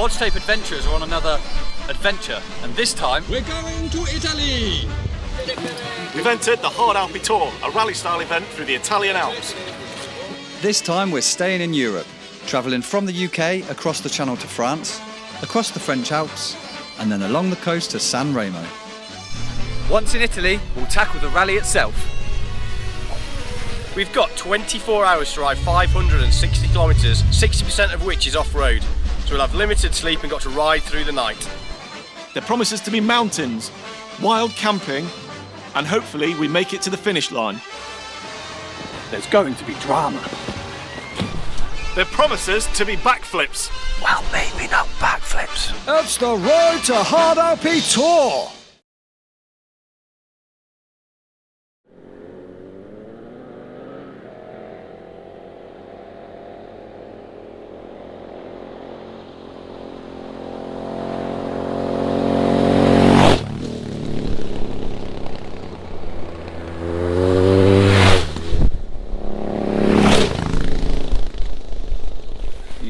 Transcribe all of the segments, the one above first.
Bodge Tape Adventures are on another adventure, and this time we're going to Italy! We've entered the Hard Alpi Tour, a rally-style event through the Italian Alps. This time we're staying in Europe, travelling from the UK across the Channel to France, across the French Alps, and then along the coast to San Remo. once in Italy, we'll tackle the rally itself. We've got 24 hours to ride 560 kilometres, 60% of which is off-road. So we'll have limited sleep and got to ride through the night. There promises to be mountains, wild camping, and hopefully we make it to the finish line. There's going to be drama. There promises to be backflips. Well, maybe not backflips. It's the road to Hard Alpi Tour!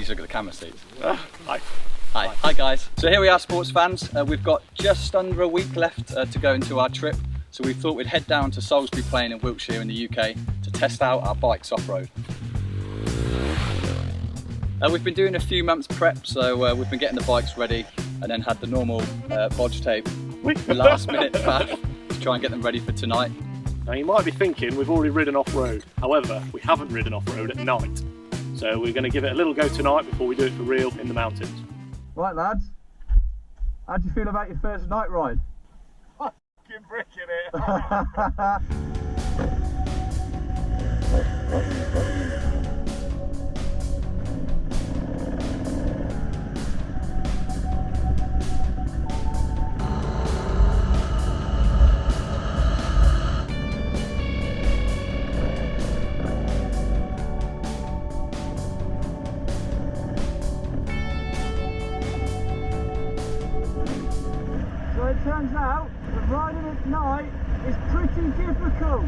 Look at the camera seats. Hi. Hi guys. So here we are, sports fans. We've got just under a week left to go into our trip. So we thought we'd head down to Salisbury Plain in Wiltshire in the UK to test out our bikes off-road. We've been doing a few months prep, so we've been getting the bikes ready and then had the normal bodge tape last minute faff to try and get them ready for tonight. Now you might be thinking we've already ridden off-road. However, we haven't ridden off-road at night. So we're going to give it a little go tonight before we do it for real in the mountains. Right lads, how do you feel about your first night ride? Fucking bricking it! So it turns out that riding at night is pretty difficult.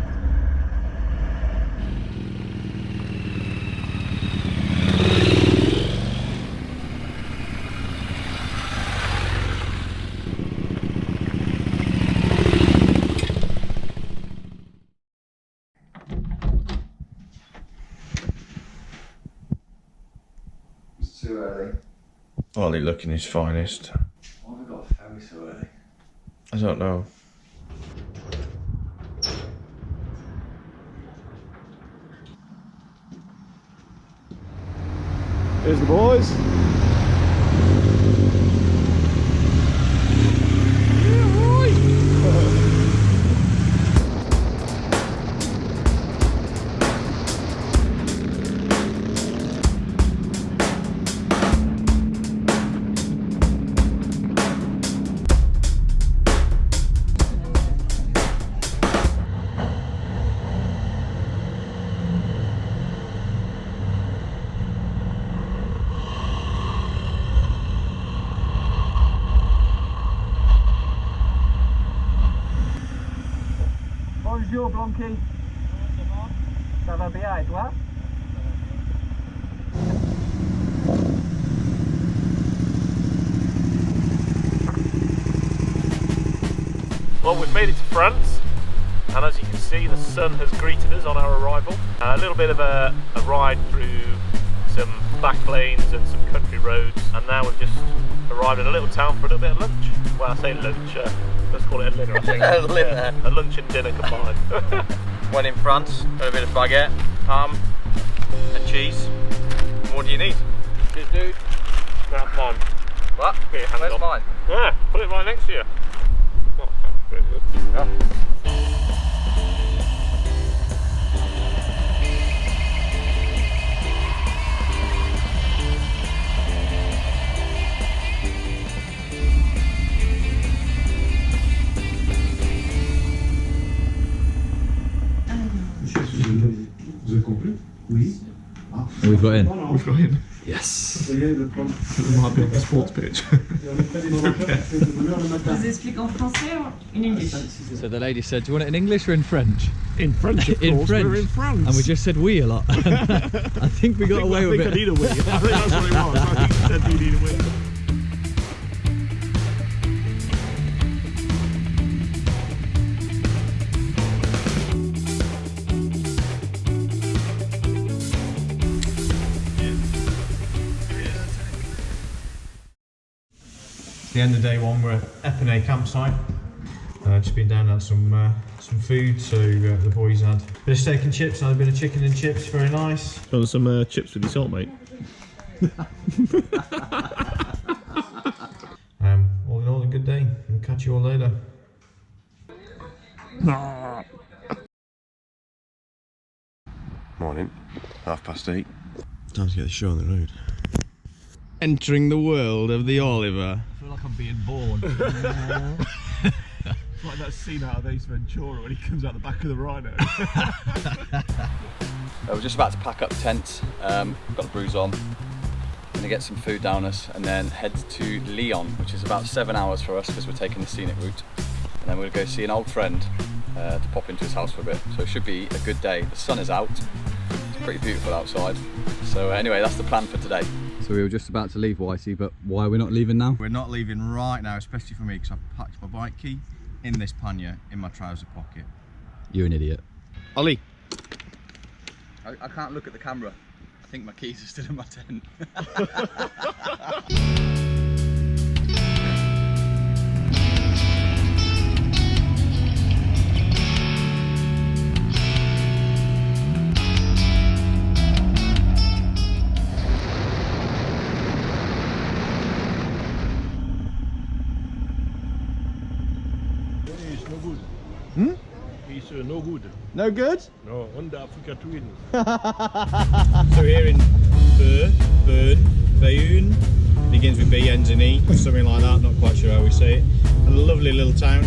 It's too early. Ollie looking his finest. Why have we got a ferry so early? I don't know. Here's the boys. Bonjour Blanqui. Ça va bien et toi? Well, we've made it to France, and as you can see, the sun has greeted us on our arrival. A little bit of a ride through some back lanes and some country roads, and now we've just arrived in a little town for a little bit of lunch. Well, I say lunch, let's call it a dinner, I think. A lunch and dinner combined. When in France, got a bit of baguette, ham and cheese. What do you need? Cheers, dude. Grab mine. What? Get your hand Where's off. mine? Yeah, put it right next to you. Oh, that's pretty good. Yeah. Vous avez compris? Oui. Ah. We've got in. We've got in. Yes. It might be on the sports pitch. Je vous explique en français ou in English? So the lady said, do you want it in English or in French? In French, of In course. French. We're in France. And we just said we a lot. I think we got away with I it. need a wee. I think that's what it was. I think he said we need a wee. the end of day one. We're at Epinay campsite. Just been down and had some food, so the boys had a bit of steak and chips, and a bit of chicken and chips, very nice. Want some chips with your salt, mate? All in all, a good day. We'll catch you all later. Morning, 8:30. Time to get the show on the road. Entering the world of the Oliver. I feel like I'm being born. It's like that scene out of Ace Ventura when he comes out the back of the rhino. We're just about to pack up tents. Got the brews on. Gonna get some food down us and then head to Lyon, which is about 7 hours for us because we're taking the scenic route. And then we'll go see an old friend to pop into his house for a bit. So it should be a good day. The sun is out. It's pretty beautiful outside. So anyway, that's the plan for today. So we were just about to leave Whitey, but why are we not leaving now? We're not leaving right now, especially for me, because I've packed my bike key in this pannier in my trouser pocket. You're an idiot. Ollie. I can't look at the camera. I think my keys are still in my tent. He's no good. No good? No, on the Africa Twins. So here in Bayonne, begins with B, ends in E, something like that, not quite sure how we say it. A lovely little town,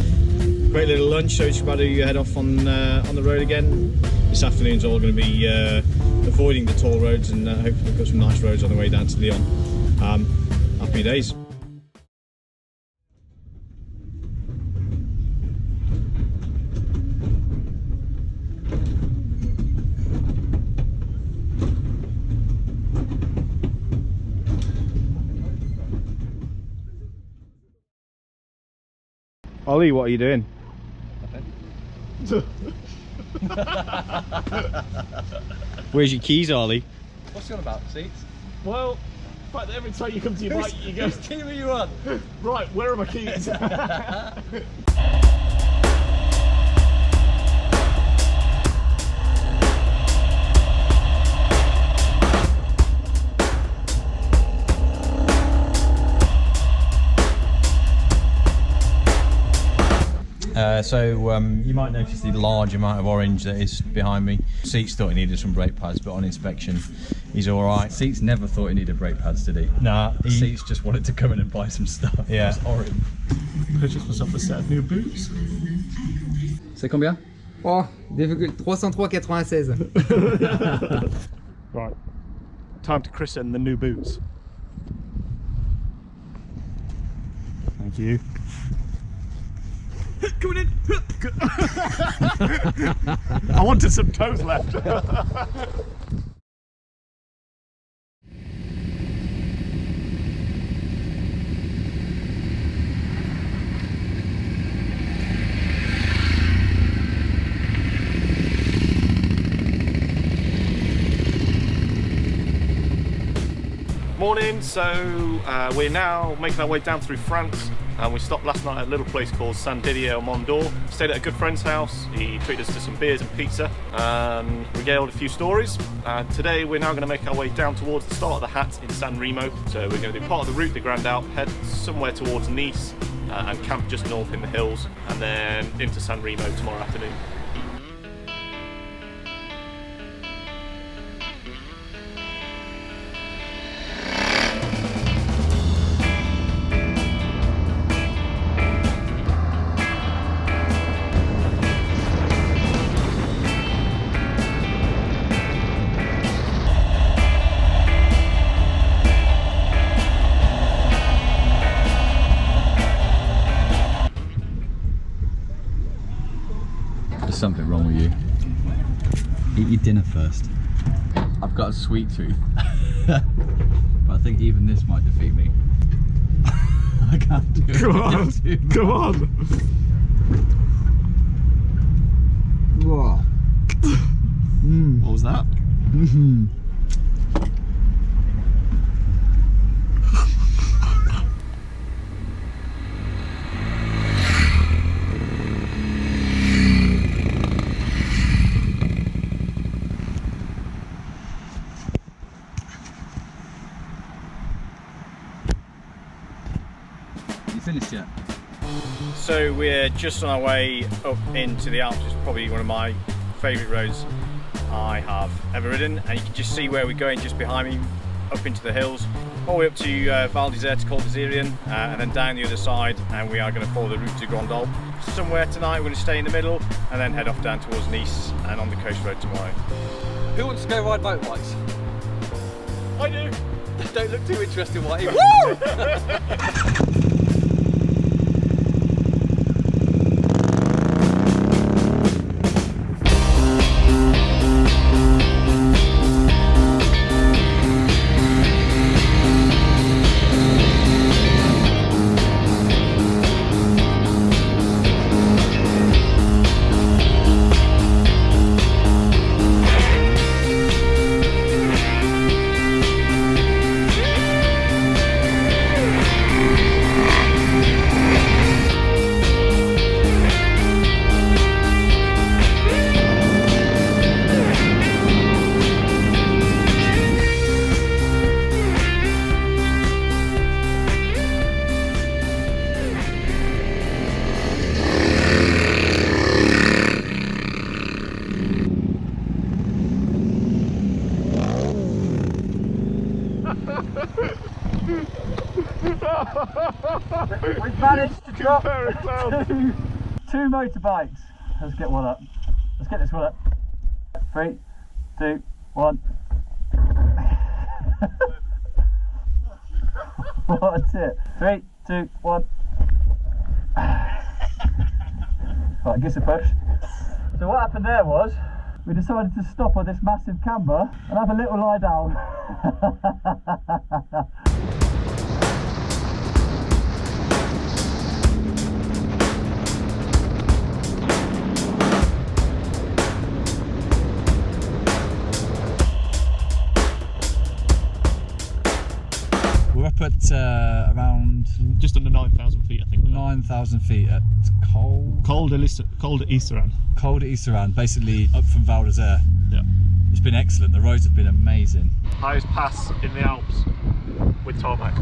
great little lunch, so it's about to head off on the road again. This afternoon's all going to be avoiding the toll roads, and hopefully we've got some nice roads on the way down to Lyon. Happy days. Ollie, what are you doing? Where's your keys, Ollie? What's it on about? Seats? Well, the fact that every time you come to your bike, you go, Whose team are you on? right, where are my keys? You might notice the large amount of orange that is behind me. Seats thought he needed some brake pads, but on inspection, he's all right. Seats never thought he needed brake pads, did he? Nah, Seats just wanted to come in and buy some stuff. Yeah. It was horrid. Purchased myself a set of new boots. C'est combien? Oh, 303,96. Right, time to christen the new boots. Thank you. Coming in. I wanted some toes left. Morning, so we're now making our way down through France, and we stopped last night at a little place called Saint-Didier-au-Mont-d'Or. Stayed at a good friend's house. He treated us to some beers and pizza and regaled a few stories. Today we're now going to make our way down towards the start of the Hat in San Remo. So we're going to do part of the route, the Grand Alps, head somewhere towards Nice and camp just north in the hills, and then into San Remo tomorrow afternoon. There's something wrong with you. Eat your dinner first. I've got a sweet tooth. But I think even this might defeat me. I can't do it. Come on, come on. Whoa. What was that? So we're just on our way up into the Alps. It's probably one of my favourite roads I have ever ridden, and you can just see where we're going just behind me, up into the hills, all the way up to Val d'Isère, Col d'Isère, and then down the other side, and we are going to follow the route to Grand Alps. Somewhere tonight we're going to stay in the middle, and then head off down towards Nice and on the coast road tomorrow. Who wants to go ride motorbikes? I do. Don't look too interested, Whitey. We've managed to drop two motorbikes. Let's get one up. Let's get this one up. 3, 2, 1. What's it? 3, 2, 1. Right, give us a push. So what happened there was, we decided to stop on this massive camber and have a little lie down. We're up at around just under 9,000 feet, I think. 9,000 feet at Col d'Isère, basically up from Val d'Isère. Yeah. It's been excellent. The roads have been amazing. Highest pass in the Alps with tarmac.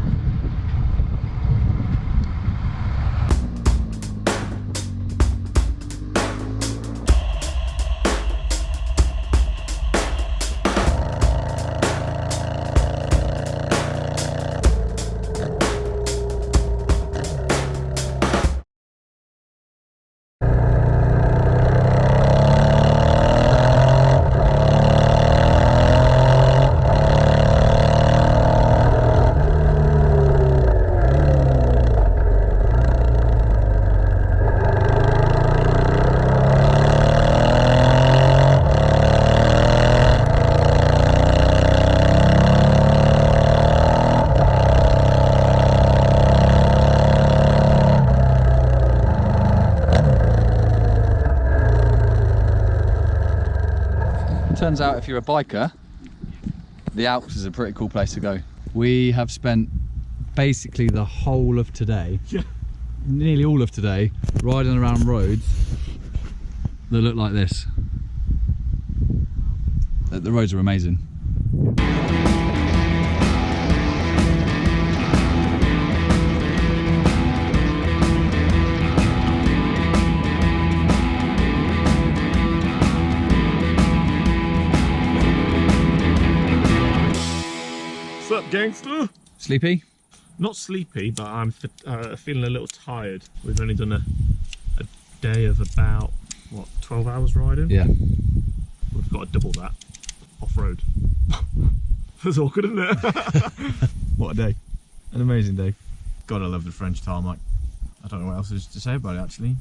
Turns out if you're a biker, the Alps is a pretty cool place to go. We have spent basically the whole of today, nearly all of today, riding around roads that look like this. The roads are amazing. What's up, gangster? Sleepy? Not sleepy, but I'm feeling a little tired. We've only done a day of about, what, 12 hours riding? Yeah. We've got to double that off-road. That's awkward, isn't it? What a day. An amazing day. God, I love the French tarmac. I don't know what else there is to say about it, actually.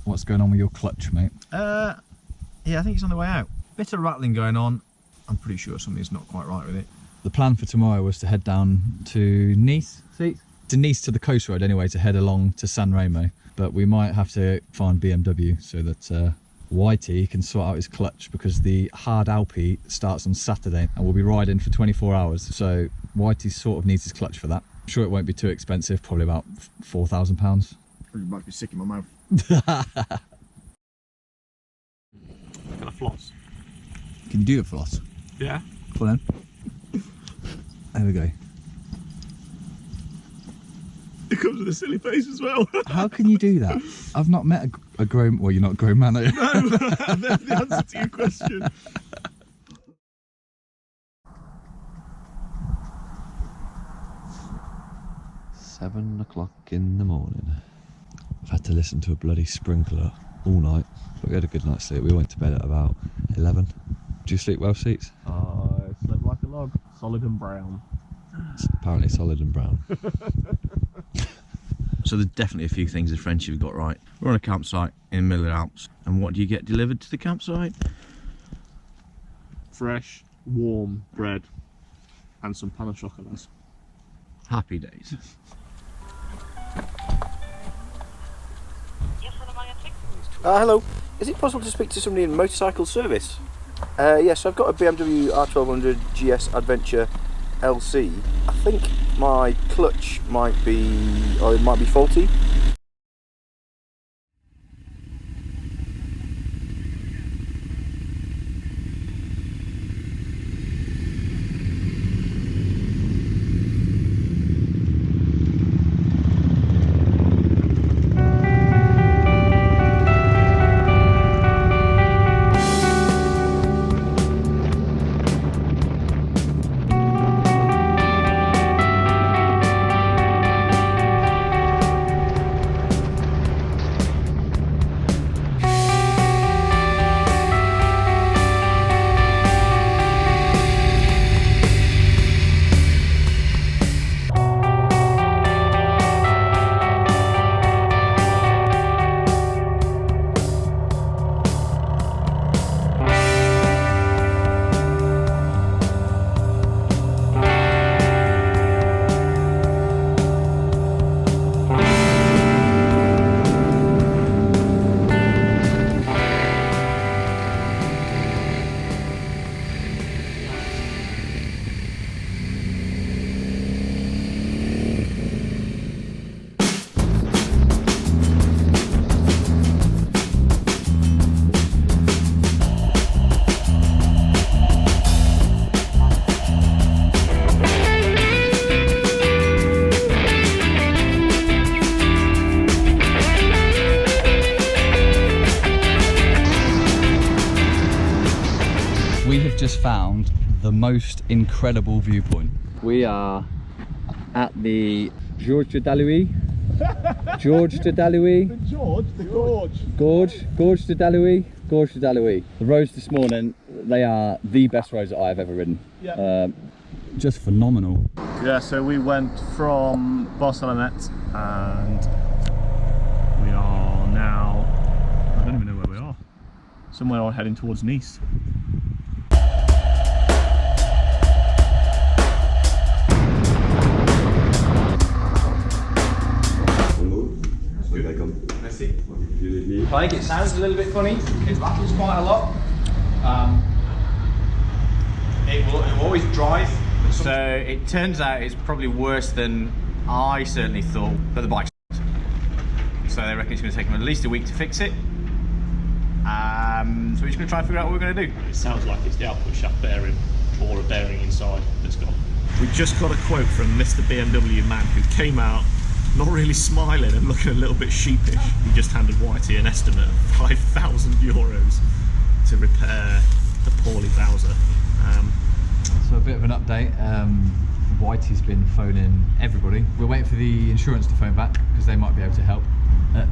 What's going on with your clutch, mate? Yeah, I think it's on the way out. Bit of rattling going on. I'm pretty sure something's not quite right with it. The plan for tomorrow was to head down to Nice. To Nice, to the coast road anyway, to head along to San Remo. But we might have to find BMW so that Whitey can sort out his clutch, because the Hard Alpi starts on Saturday and we'll be riding for 24 hours. So Whitey sort of needs his clutch for that. I'm sure it won't be too expensive, probably about £4,000. Probably might be sick in my mouth. Can I floss? Can you do the floss? Yeah. Come on then. There we go. It comes with a silly face as well. How can you do that? I've not met a grown... Well, you're not a grown man, are you? No, I've never the answer to your question. Seven o'clock in the morning. I've had to listen to a bloody sprinkler all night, but we had a good night's sleep. We went to bed at about 11. Do you sleep well, Seats? I slept like a log, solid and brown. It's apparently solid and brown. So there's definitely a few things in French you've got right. We're on a campsite in the middle of the Alps, and what do you get delivered to the campsite? Fresh, warm bread and some pain au chocolat. Happy days. Hello, is it possible to speak to somebody in motorcycle service? Yes, I've got a BMW R1200 GS Adventure LC. I think my clutch might be, or it might be faulty. Just found the most incredible viewpoint. We are at the Gorge de Dalouis. Gorge de Dalouis. The gorge. Gorge de Dalouis. Gorge de Dalouis. The roads this morning, they are the best roads that I've ever ridden. Yeah. Just phenomenal. Yeah, so we went from Barcelona and we are now, I don't even know where we are. Somewhere heading towards Nice. I think it sounds a little bit funny. It rattles quite a lot. It will always drive. So it turns out it's probably worse than I certainly thought, but the bike's so they reckon it's going to take them at least a week to fix it. So we're just going to try and figure out what we're going to do. It sounds like it's the output shaft bearing or a bearing inside that's gone. We just got a quote from Mr. BMW man who came out not really smiling and looking a little bit sheepish. He just handed Whitey an estimate of €5,000 to repair the poorly Bowser. So a bit of an update. Whitey's been phoning everybody. We're waiting for the insurance to phone back because they might be able to help.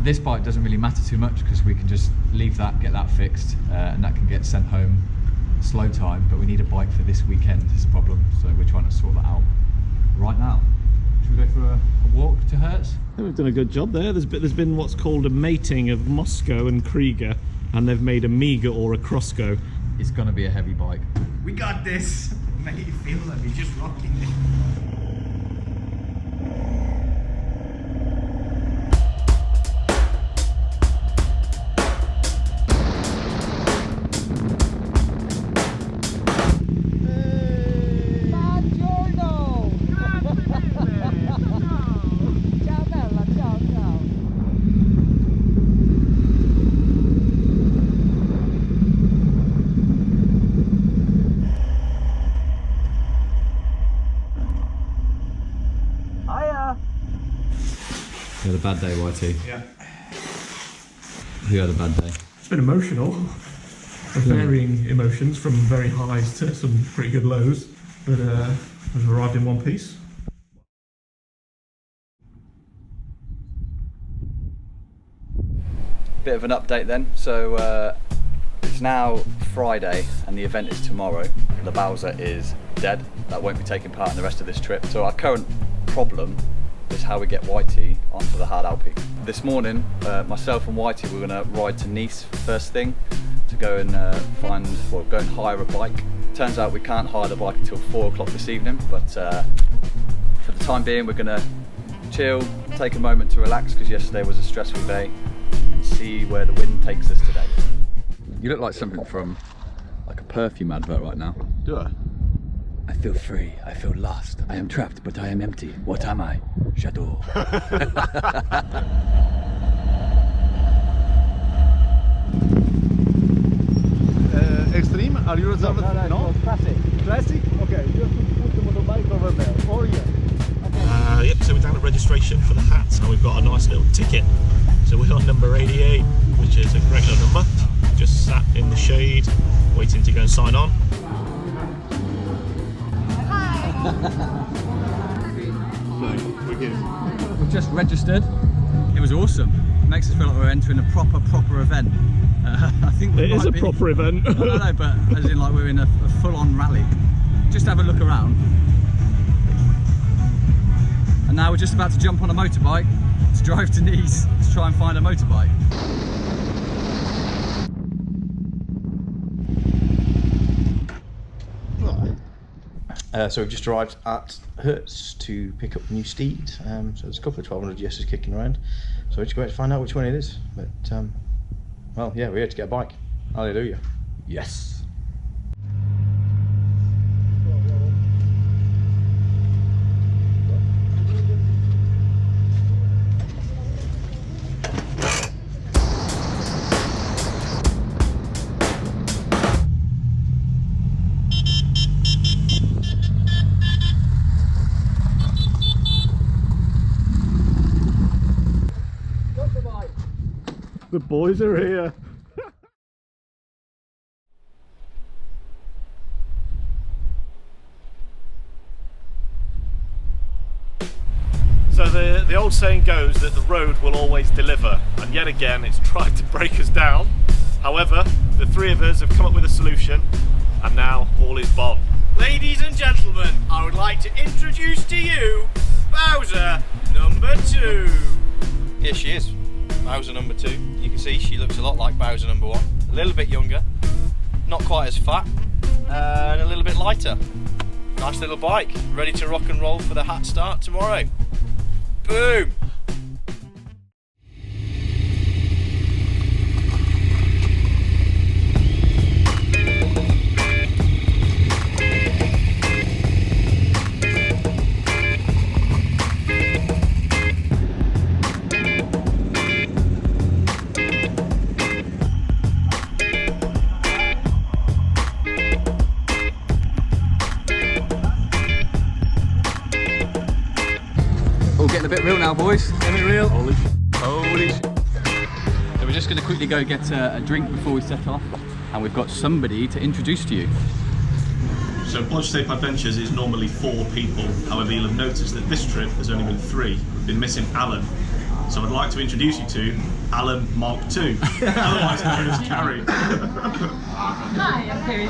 This bike doesn't really matter too much because we can just leave that, get that fixed, and that can get sent home slow time, but we need a bike for this weekend is the problem, so we're trying to sort that out right now. Should we go for a walk to Hertz? I think we've done a good job there. There's been what's called a mating of Moscow and Krieger, and they've made a Miga or a Crossco. It's going to be a heavy bike. We got this. Make it feel like we're just rocking it. bad day, YT? Yeah. Who had a bad day? It's been emotional. Varying emotions from very highs to some pretty good lows, but I've arrived in one piece. Bit of an update then. So it's now Friday and the event is tomorrow. The Bowser is dead. That won't be taking part in the rest of this trip. So our current problem is how we get YT onto the Hard Alpi. This morning, myself and YT were going to ride to Nice first thing to go and go and hire a bike. Turns out we can't hire the bike until 4 o'clock this evening, but for the time being we're going to chill, take a moment to relax because yesterday was a stressful day, and see where the wind takes us today. You look like something from like a perfume advert right now. Do I? I feel free, I feel lost, I am trapped but I am empty. What am I? Shadow. Extreme? Are you reserved? No? Classic. Classic? Okay, you have to put the motorbike over there. Oh yeah. Yep, so we're down at registration for the hats and we've got a nice little ticket. So we're on number 88, which is a great little number. Just sat in the shade, waiting to go and sign on. We've just registered. It was awesome. It makes us feel like we're entering a proper event. I think it is a proper event. I don't know, but as in like we're in a full-on rally. Just have a look around. And now we're just about to jump on a motorbike to drive to Nice to try and find a motorbike. So we've just arrived at Hertz to pick up the new steed. So there's a couple of 1200 GS's kicking around. So we're just going to find out which one it is. But well, yeah, we're here to get a bike. Hallelujah. Yes. The boys are here. So the old saying goes that the road will always deliver, and yet again it's tried to break us down. However, the three of us have come up with a solution, and now all is bon. Ladies and gentlemen, I would like to introduce to you Bowser number 2. Here she is, Bowser number 2. You can see she looks a lot like Bowser number 1. A little bit younger, not quite as fat, and a little bit lighter. Nice little bike, ready to rock and roll for the hat start tomorrow. Boom! Getting a bit real now, boys. Getting a bit real. Holy shit. So we're just going to quickly go get a drink before we set off, and we've got somebody to introduce to you. So Bodge Tape Adventures is normally 4 people. However, you'll have noticed that this trip there's only been 3. We've been missing Alan. So I'd like to introduce you to Alan Mark II, otherwise known as Carrie. Hi, I'm Carrie.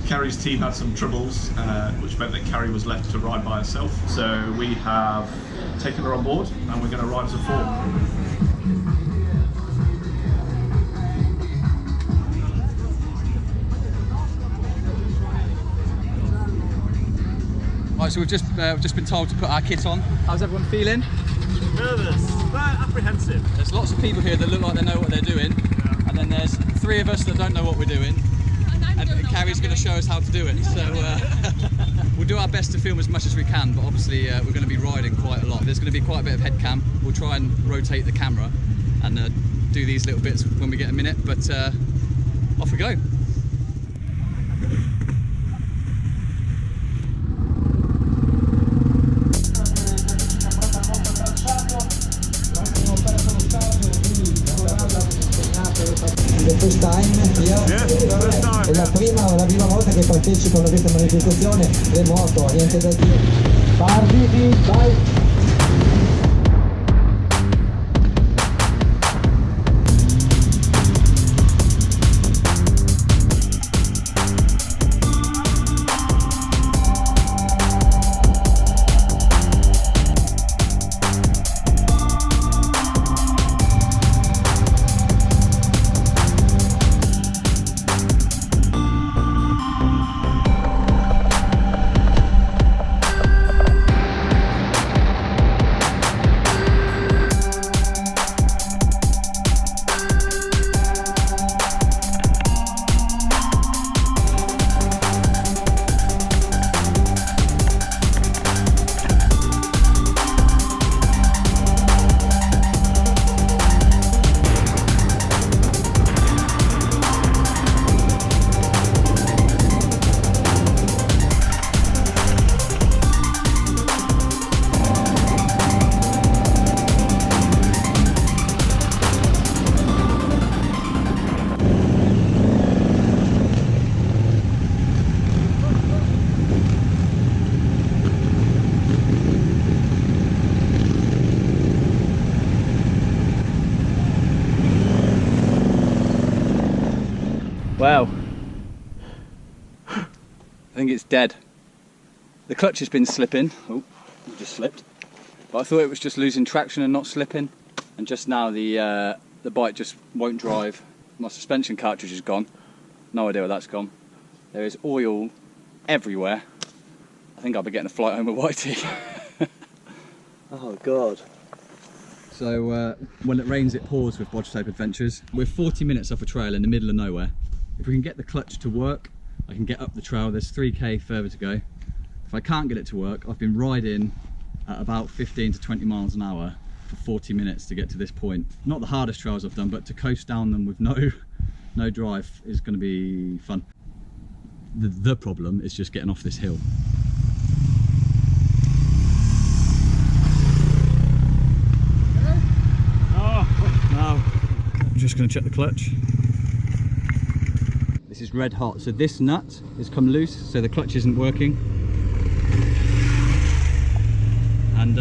Carrie's team had some troubles, which meant that Carrie was left to ride by herself. So we have taken her on board and we're going to ride as a 4. Right, so we've just been told to put our kit on. How's everyone feeling? Nervous, but apprehensive. There's lots of people here that look like they know what they're doing, and then there's 3 of us that don't know what we're doing. And Carrie's going to show us how to do it, so we'll do our best to film as much as we can, but obviously we're going to be riding quite a lot. There's going to be quite a bit of head cam. We'll try and rotate the camera and do these little bits when we get a minute, but off we go. first time here? Yes, first time. È la prima volta che partecipo a questa manifestazione del moto, niente da dire. Partiti, vai! Wow, I think it's dead. The clutch has been slipping. Oh, it just slipped. But I thought it was just losing traction and not slipping. And just now the bike just won't drive. My suspension cartridge is gone. No idea where that's gone. There is oil everywhere. I think I'll be getting a flight home with Whitey. Oh God. So when it rains it pours with Bodge Tape Adventures. We're 40 minutes off a trail in the middle of nowhere. If we can get the clutch to work, I can get up the trail. There's 3k further to go. If I can't get it to work, I've been riding at about 15 to 20 miles an hour for 40 minutes to get to this point. Not the hardest trails I've done, but to coast down them with no drive is going to be fun. The problem is just getting off this hill. Now, I'm just going to check the clutch. This is red hot, so this nut has come loose, so the clutch isn't working. And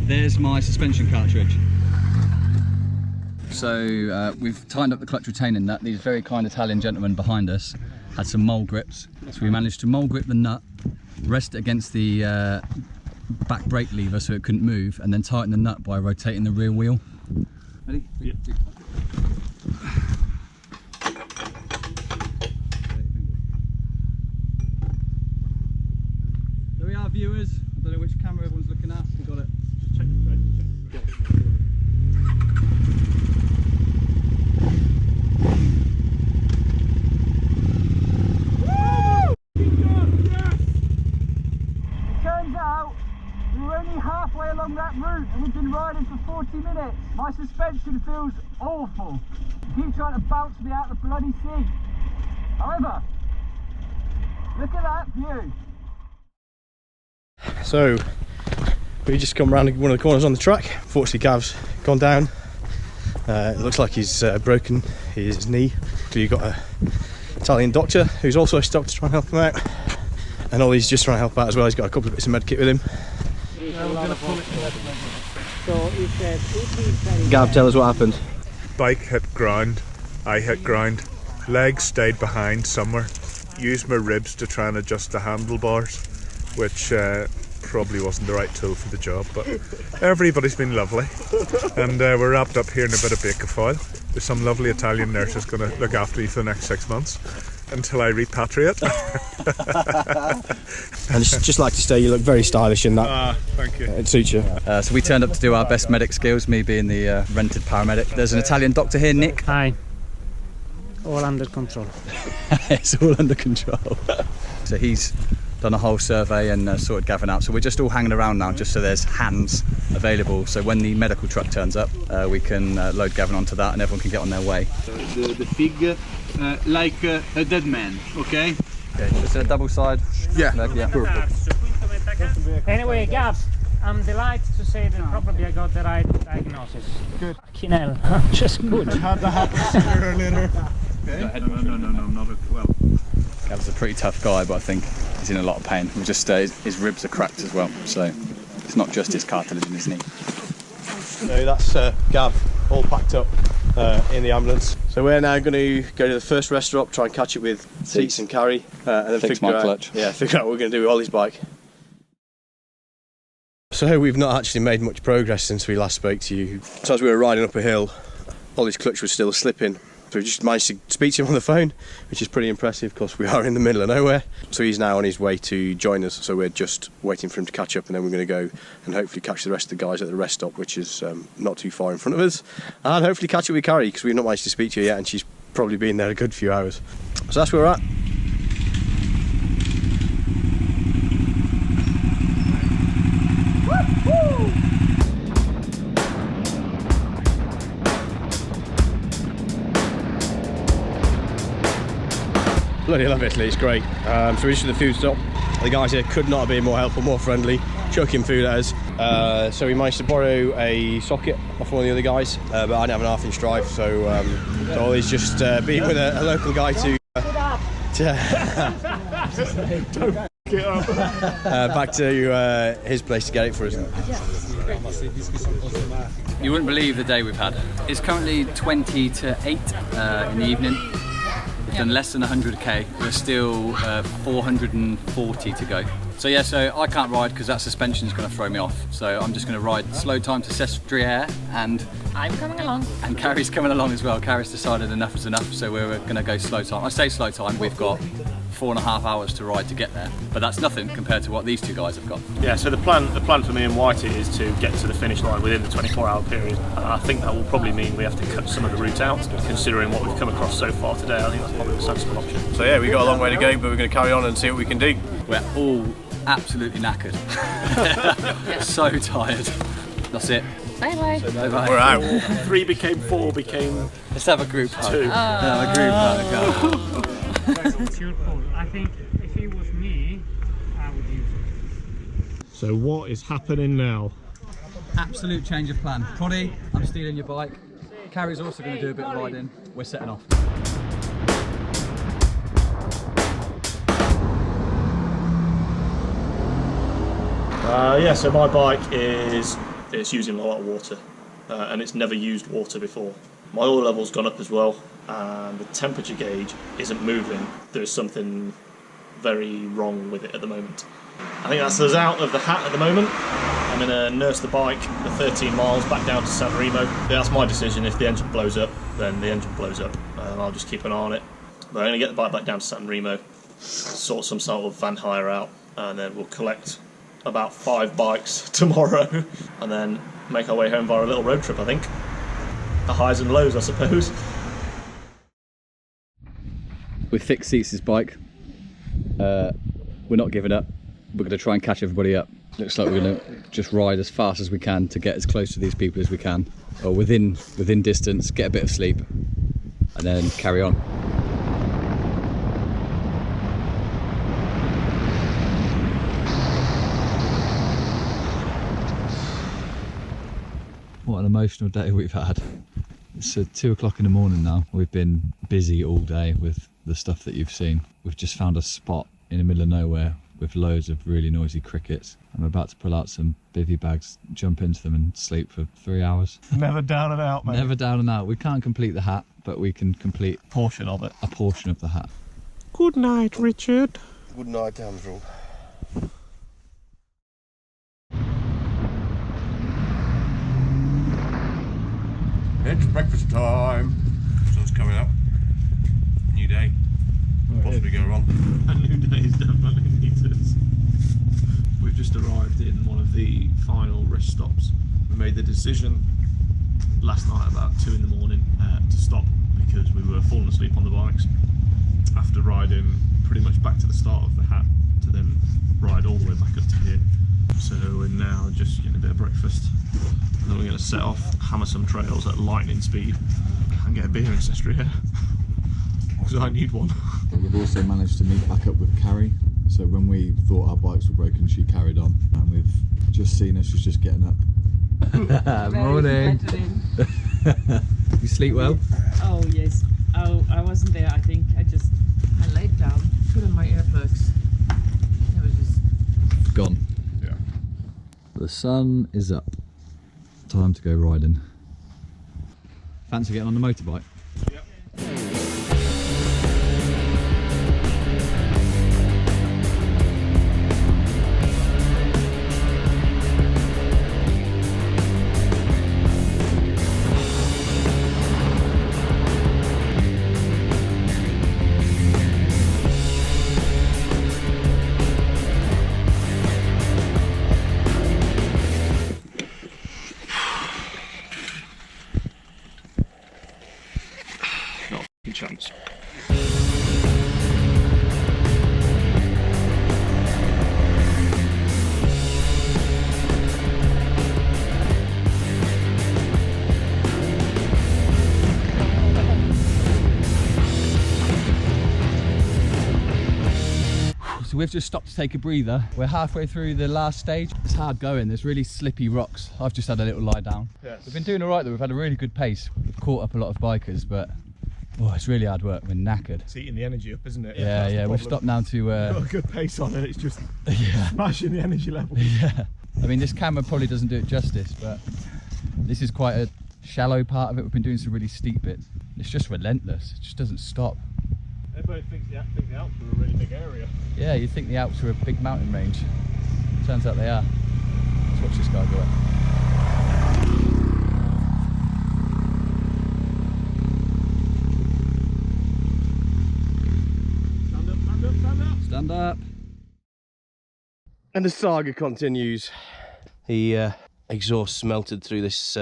there's my suspension cartridge. So we've tightened up the clutch retaining nut. These very kind Italian gentlemen behind us had some mole grips, so we managed to mole grip the nut, rest it against the back brake lever so it couldn't move, and then tighten the nut by rotating the rear wheel. Ready? Yeah. There we are, viewers. I don't know which camera everyone's looking at. We got it. Just check the thread. Turns out we were only halfway along that route and we've been riding for 40 minutes. My suspension feels awful. You keep trying to bounce me out the bloody seat. However, look at that view. So we just come around one of the corners on the track. Fortunately Gav's gone down. It looks like he's broken his knee. So you've got an Italian doctor who's also stopped to try and help him out. And Ollie's just trying to help out as well. He's got a couple of bits of med kit with him. Gav, tell us what happened. Bike hit ground, I hit ground, legs stayed behind somewhere, used my ribs to try and adjust the handlebars, which probably wasn't the right tool for the job, but everybody's been lovely, and we're wrapped up here in a bit of baker foil. There's some lovely Italian nurse who's going to look after you for the next 6 months until I repatriate. And just like to say, you look very stylish in that. Thank you. It suits you. So we turned up to do our best medic skills, me being the rented paramedic. There's an Italian doctor here, Nick. Hi. All under control. It's all under control. So he's done a whole survey and sorted Gavin out. So we're just all hanging around now, just so there's hands available. So when the medical truck turns up, we can load Gavin onto that and everyone can get on their way. The pig like a dead man, okay? Okay, just a double side. Yeah. Leg, yeah. Anyway, Gav, I'm delighted to say that probably I got the right diagnosis. Good. Fucking hell, just good. I had that happen sooner or later. Okay. No, I'm not. Well, Gav's a pretty tough guy, but I think he's in a lot of pain. We'll just his ribs are cracked as well, so it's not just his cartilage in his knee. So that's Gav, all packed up in the ambulance. So we're now going to go to the first rest stop, try and catch it with Seats and Carrie, and then Fix my clutch. figure out what we're going to do with Ollie's bike. So we've not actually made much progress since we last spoke to you. So as we were riding up a hill, Ollie's clutch was still slipping. So we just managed to speak to him on the phone, which is pretty impressive because we are in the middle of nowhere. So he's now on his way to join us, so we're just waiting for him to catch up, and then we're going to go and hopefully catch the rest of the guys at the rest stop, which is not too far in front of us, and hopefully catch up with Carrie, because we've not managed to speak to her yet, and she's probably been there a good few hours. So that's where we're at. Bloody love Italy, it's great. So we reached the food stop. The guys here could not have been more helpful, more friendly, chucking food at us. So we managed to borrow a socket off one of the other guys, but I didn't have an half-inch drive, so Ollie's just being with a local guy back to his place to get it for us. You wouldn't believe the day we've had. It's currently 20 to 8 in the evening. We've done less than 100k. We're still 440 to go. So yeah, so I can't ride because that suspension's going to throw me off. So I'm just going to ride slow time to Sestriere, and I'm coming along. And Carrie's coming along as well. Carrie's decided enough is enough, so we're going to go slow time. I say slow time, we've got 4.5 hours to ride to get there, but that's nothing compared to what these two guys have got. Yeah, so the plan for me and Whitey is to get to the finish line within the 24-hour period. I think that will probably mean we have to cut some of the route out, considering what we've come across so far today. I think that's probably a sensible option. So yeah, we've got a long way to go, but we're going to carry on and see what we can do. We're all absolutely knackered. So tired. That's it. Bye bye. So bye-bye. We're out. 3 became 4 became... Let's have a group hug. 2. Have a group hug. It's your call. I think if it was me, I would use it. So what is happening now? Absolute change of plan. Proddy, I'm stealing your bike. Carrie's also going to do a bit of riding. We're setting off. Yeah, so my bike it's using a lot of water, and it's never used water before. My oil level's gone up as well, and the temperature gauge isn't moving. There's something very wrong with it at the moment. I think that's us out of the hat at the moment. I'm going to nurse the bike the 13 miles back down to San Remo. That's my decision. If the engine blows up, then the engine blows up, and I'll just keep an eye on it. But I'm going to get the bike back down to San Remo, sort some sort of van hire out, and then we'll collect about 5 bikes tomorrow, and then make our way home via a little road trip, I think. The highs and lows, I suppose. We fixed Seats' bike. We're not giving up. We're going to try and catch everybody up. Looks like we're going to just ride as fast as we can to get as close to these people as we can, or within distance, get a bit of sleep, and then carry on. What an emotional day we've had. It's 2 o'clock in the morning now. We've been busy all day with the stuff that you've seen. We've just found a spot in the middle of nowhere with loads of really noisy crickets. I'm about to pull out some bivvy bags, jump into them and sleep for 3 hours. Never down and out, mate. Never down and out. We can't complete the hat, but we can complete a portion of it. A portion of the hat. Good night, Richard. Good night, Andrew. It's breakfast time. Sun's coming up. New day. Possibly go wrong. A new day is definitely needed. We've just arrived in one of the final rest stops. We made the decision last night about 2 in the morning to stop because we were falling asleep on the bikes after riding pretty much back to the start of the hat to then ride all the way back up to here. So we're now just getting a bit of breakfast, and then we're going to set off, hammer some trails at lightning speed. Can't get a beer in Sestriere because I need one. We've also managed to meet back up with Carrie. So when we thought our bikes were broken, she carried on, and we've just seen her. She's just getting up. Morning. You sleep well? Oh yes. Oh, I wasn't there. I think I laid down, put in my earplugs. It was just gone. Yeah. The sun is up. Time to go riding. Fancy getting on the motorbike? Yep. Chance. So we've just stopped to take a breather. We're halfway through the last stage. It's hard going, there's really slippy rocks. I've just had a little lie down. Yes. We've been doing all right though, we've had a really good pace. We've caught up a lot of bikers, but oh, it's really hard work, we're knackered. It's eating the energy up, isn't it? Yeah, we've stopped now to... got a good pace on it, it's just smashing the energy level. Yeah. I mean, this camera probably doesn't do it justice, but this is quite a shallow part of it. We've been doing some really steep bits. It's just relentless, it just doesn't stop. Everybody thinks the Alps are a really big area. Yeah, you'd think the Alps are a big mountain range. Turns out they are. Let's watch this guy go up. Stand up, stand up, stand up! Stand up! And the saga continues. The exhaust melted through this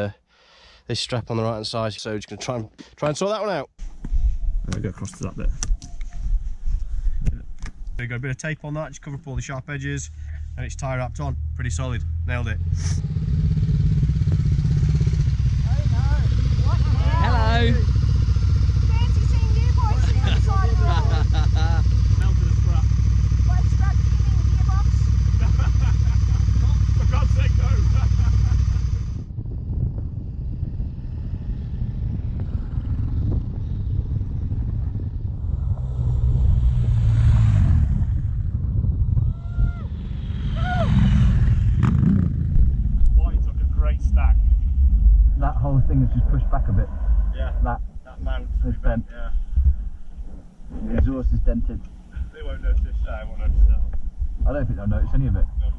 this strap on the right hand side, so just going to try and sort that one out. I'm going to go across to that bit. There you go, a bit of tape on that, just cover up all the sharp edges, and it's tie wrapped on. Pretty solid, nailed it. Hello! Fancy seeing you boys sitting on the side of the road. Melted a scrap. What scrap do you mean, gearbox? For God's sake, no! That whole thing has just pushed back a bit. Yeah, that mount is bent. Yeah. The exhaust is dented. They won't notice that, I won't notice that. I don't think they'll notice any of it. No.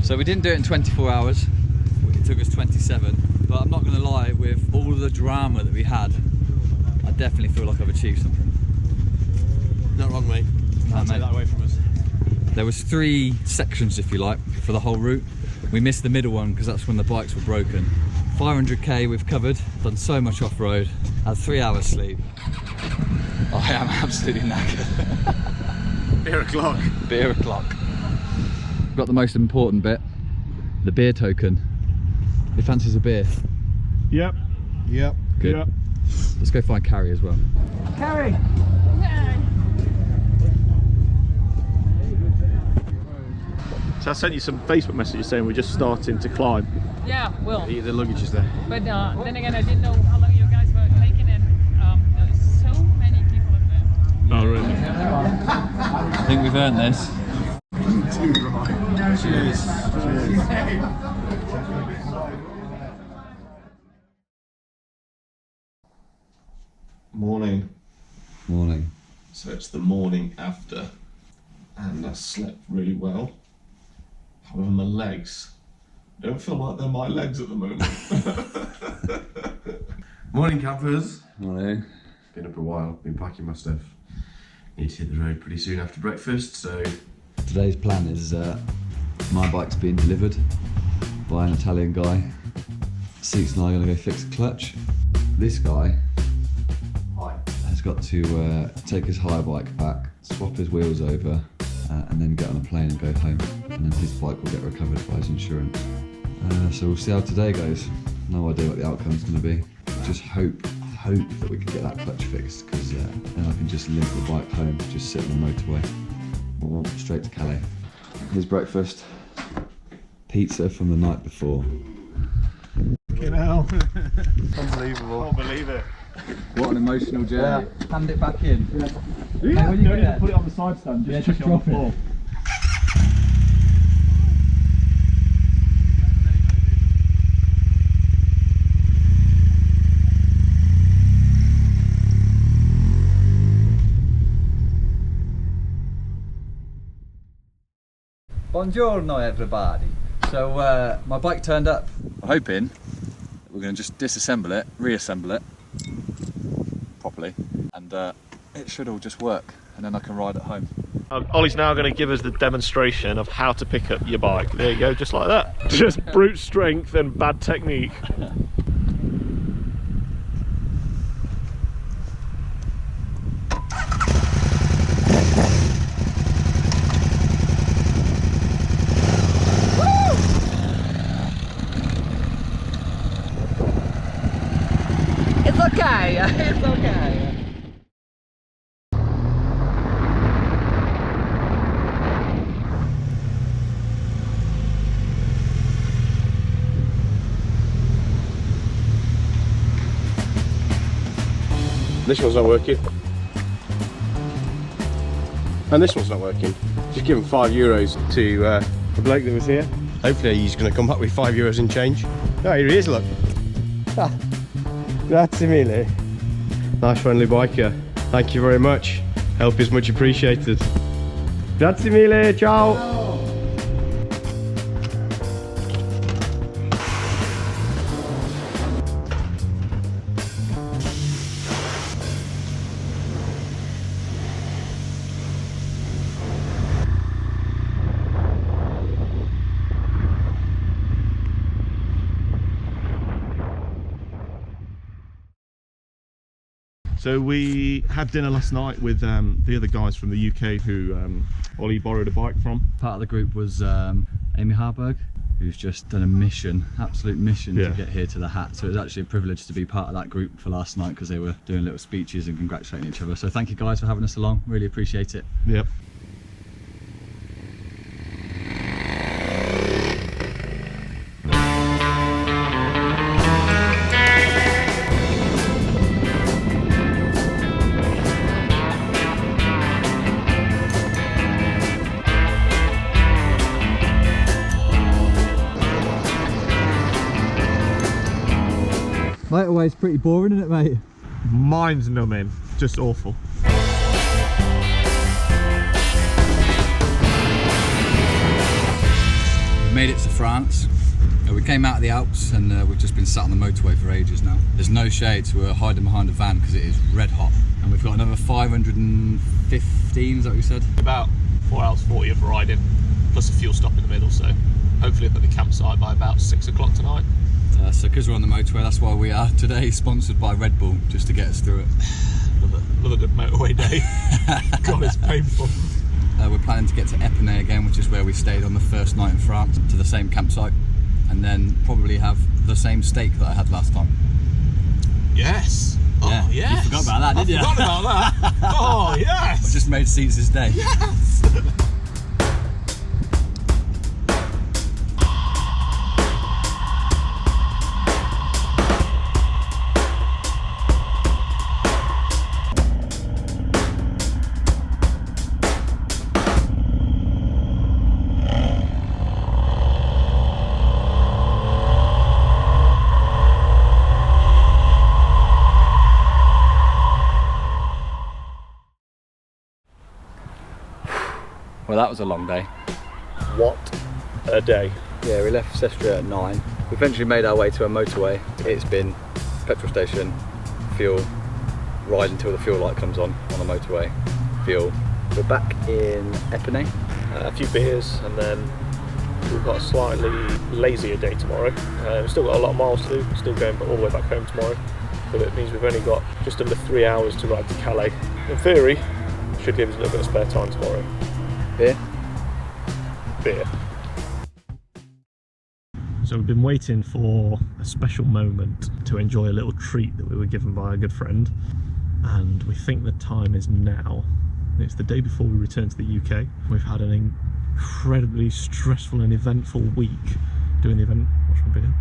So we didn't do it in 24 hours, it took us 27, but I'm not going to lie, with all the drama that we had, I definitely feel like I've achieved something. Not wrong, mate. Can't take that away from us. There was 3 sections, if you like, for the whole route. We missed the middle one because that's when the bikes were broken. 500k we've covered, done so much off-road, had 3 hours sleep. I am absolutely knackered. Beer o'clock. Beer o'clock. Got the most important bit, the beer token. Who fancies a beer? Yep. Yep. Good. Yep. Let's go find Carrie as well. Carrie! So I sent you some Facebook messages saying we're just starting to climb. Yeah, well. The luggage is there. But then again, I didn't know how long you guys were taking, and there's so many people up there. Oh, really? I think we've earned this. Cheers. Morning. Morning. So it's the morning after, and I slept really well. However, my legs don't feel like they're my legs at the moment. Morning, campers. Morning. Been up a while, been packing my stuff. Need to hit the road pretty soon after breakfast, so... Today's plan is my bike's being delivered by an Italian guy. Seeks and I are going to go fix a clutch. This guy has got to take his hire bike back, swap his wheels over, and then get on a plane and go home. And then his bike will get recovered by his insurance. So we'll see how today goes. No idea what the outcome's going to be. Just hope that we can get that clutch fixed, because then I can just limp the bike home, just sit on the motorway. Straight to Calais. Here's breakfast. Pizza from the night before. Fucking hell. Unbelievable. Can't believe it. What an emotional journey. Yeah. Hand it back in. Yeah. Don't even put it on the side stand, just chuck it on the floor. Buongiorno everybody. So my bike turned up. I'm hoping that we're going to just disassemble it, reassemble it properly, and it should all just work, and then I can ride it home. Ollie's now going to give us the demonstration of how to pick up your bike. There you go, just like that. Just brute strength and bad technique. It's okay, it's okay. This one's not working. And this one's not working. Just give him €5 to the bloke that was here. Hopefully he's going to come back with €5 in change. Oh, here he is, look. Grazie mille. Nice friendly biker. Thank you very much. Help is much appreciated. Grazie mille, ciao. So we had dinner last night with the other guys from the UK who Ollie borrowed a bike from. Part of the group was Amy Harburg, who's just done a mission, absolute mission to get here to the Hat. So it was actually a privilege to be part of that group for last night, because they were doing little speeches and congratulating each other. So thank you guys for having us along, really appreciate it. Yep. Motorway's pretty boring, isn't it, mate? Mind's numbing, just awful. We've made it to France. We came out of the Alps and we've just been sat on the motorway for ages now. There's no shade, so we're hiding behind a van because it is red hot. And we've got another 515, is that what you said? About 4 hours 40 of riding, plus a fuel stop in the middle, so hopefully up at the campsite by about 6 o'clock tonight. So because we're on the motorway, that's why we are today sponsored by Red Bull, just to get us through it. Love a good motorway day. God, it's painful. We're planning to get to Épinay again, which is where we stayed on the first night in France, to the same campsite, and then probably have the same steak that I had last time. Yes. Oh, yeah. yes. You forgot about that, didn't you? I forgot about that. Oh, yes. I just made Seats' day. Yes. Well, that was a long day. What a day. Yeah, we left Sestria at 9. We eventually made our way to a motorway. It's been petrol station, fuel, ride until the fuel light comes on the motorway, fuel. We're back in Épinay. A few beers, and then we've got a slightly lazier day tomorrow. We've still got a lot of miles to do, still going all the way back home tomorrow. But it means we've only got just under 3 hours to ride to Calais. In theory, should give us a little bit of spare time tomorrow. Beer? Beer. So we've been waiting for a special moment to enjoy a little treat that we were given by a good friend, and we think the time is now. It's the day before we return to the UK. We've had an incredibly stressful and eventful week doing the event, watch my video,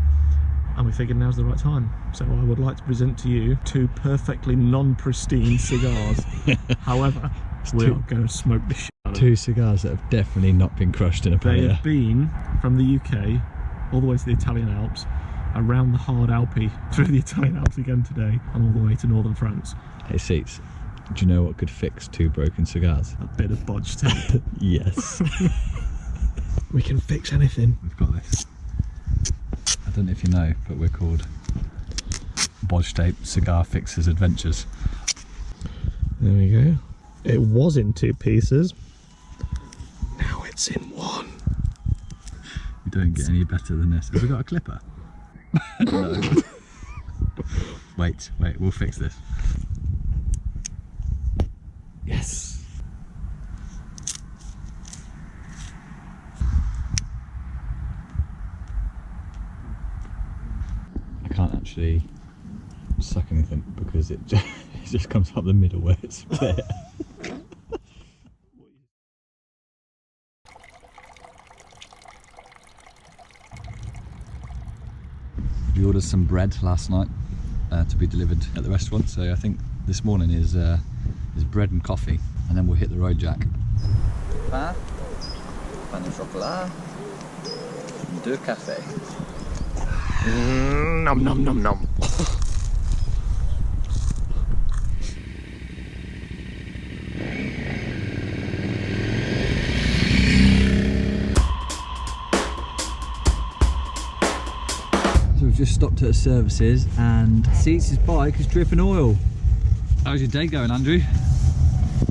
and we figured now's the right time. So I would like to present to you 2 perfectly non-pristine cigars. However, we are going to smoke the shit out of 2 cigars that have definitely not been crushed in a They paella. have been from the UK all the way to the Italian Alps, around the Hard Alpi, through the Italian Alps again today, and all the way to northern France. Hey Seats, do you know what could fix 2 broken cigars? A bit of bodge tape. Yes. We can fix anything. We've got this. I don't know if you know, but we're called Bodge Tape Cigar Fixers Adventures. There we go. It was in 2 pieces. Now it's in 1. You don't get any better than this. Have we got a clipper? No. Wait, we'll fix this. Yes. I can't actually suck anything because it just comes up the middle where it's split. We ordered some bread last night to be delivered at the restaurant, so I think this morning is bread and coffee, and then we'll hit the road, Jack. Pain au chocolat, 2 cafés. Nom nom nom nom. So we've just stopped at services and Seats' bike is dripping oil. How's your day going, Andrew?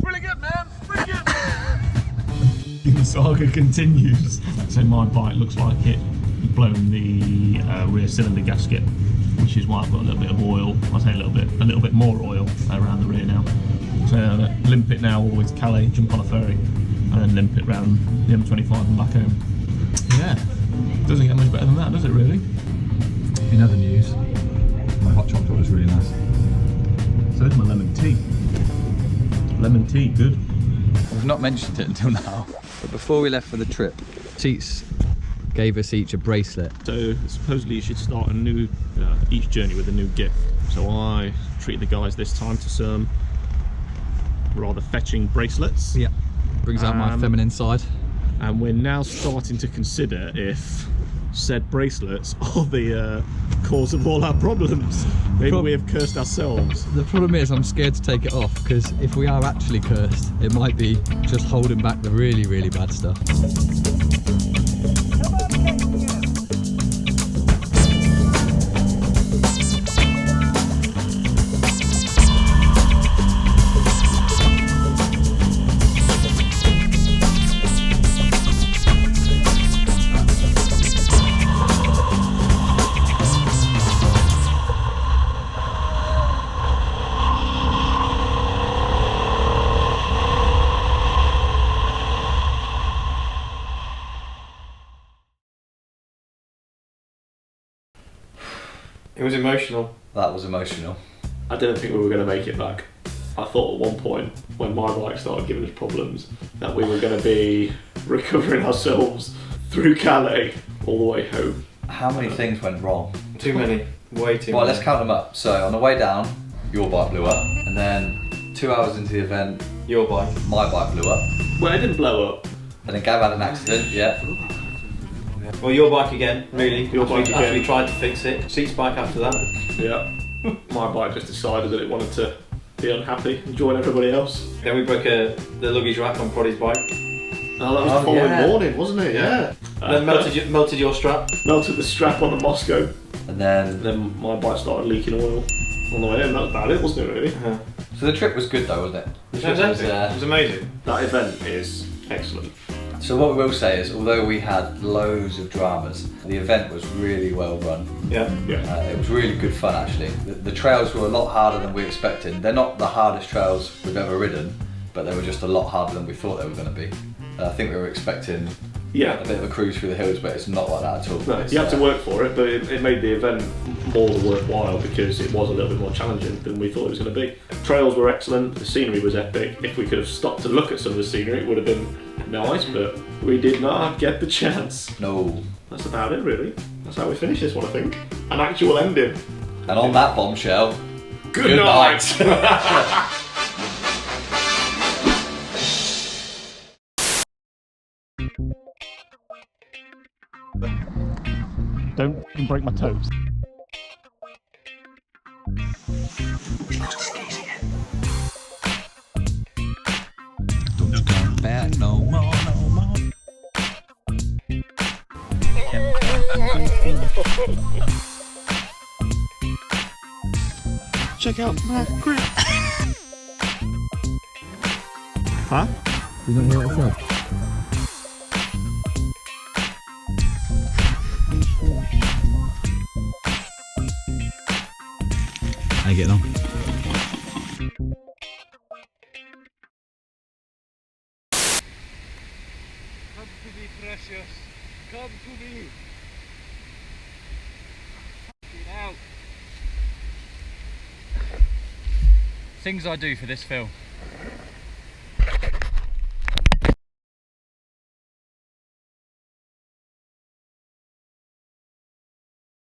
Really good, man. Pretty good. The saga continues. So my bike looks like it blown the rear cylinder gasket, which is why I've got a little bit of oil. I say a little bit more oil around the rear now. So I'm gonna limp it now all the way to Calais, jump on a ferry, and then limp it round the M25 and back home. Yeah, doesn't get much better than that, does it really? In other news, my hot chocolate was really nice. So is my lemon tea. Lemon tea, good. We've not mentioned it until now, but before we left for the trip, Seats gave us each a bracelet. So supposedly you should start a new, each journey with a new gift. So I treated the guys this time to some rather fetching bracelets. Yeah, brings out my feminine side. And we're now starting to consider if said bracelets are the cause of all our problems. Maybe we have cursed ourselves. The problem is I'm scared to take it off, because if we are actually cursed, it might be just holding back the really, really bad stuff. Come on, was emotional. That was emotional. I didn't think we were going to make it back. I thought at one point, when my bike started giving us problems, that we were going to be recovering ourselves through Calais all the way home. How many things went wrong? Too many. Way too Well, many. let's count them up. So on the way down, your bike blew up, and then 2 hours into the event, my bike blew up. Well, it didn't blow up. And then Gav had an accident, yeah. Well, your bike again, really. Your bike again. After we tried to fix it. Seat's bike after that. Yeah. My bike just decided that it wanted to be unhappy and join everybody else. Then we broke the luggage rack on Proddy's bike. Oh, that was the following morning, wasn't it? Yeah. Then melted your strap. Melted the strap on the Moscow. And then my bike started leaking oil on the way in. That was about it, wasn't it, really? Uh-huh. So the trip was good though, wasn't it? It was amazing. That event is excellent. So what we will say is, although we had loads of dramas, the event was really well run. Yeah. It was really good fun actually. The trails were a lot harder than we expected. They're not the hardest trails we've ever ridden, but they were just a lot harder than we thought they were going to be. I think we were expecting a bit of a cruise through the hills, but it's not like that at all. No, you had to work for it, but it made the event more than worthwhile because it was a little bit more challenging than we thought it was going to be. Trails were excellent, the scenery was epic. If we could have stopped to look at some of the scenery, it would have been nice, but we did not get the chance. No. That's about it, really. That's how we finish this one, I think. An actual ending. And on that bombshell, good night. Don't break my toes. Don't come back no more, no more. Check out my grip. Huh? You don't hear what I said? How you getting on? Come to me, precious. Come to me. Get out. Things I do for this film.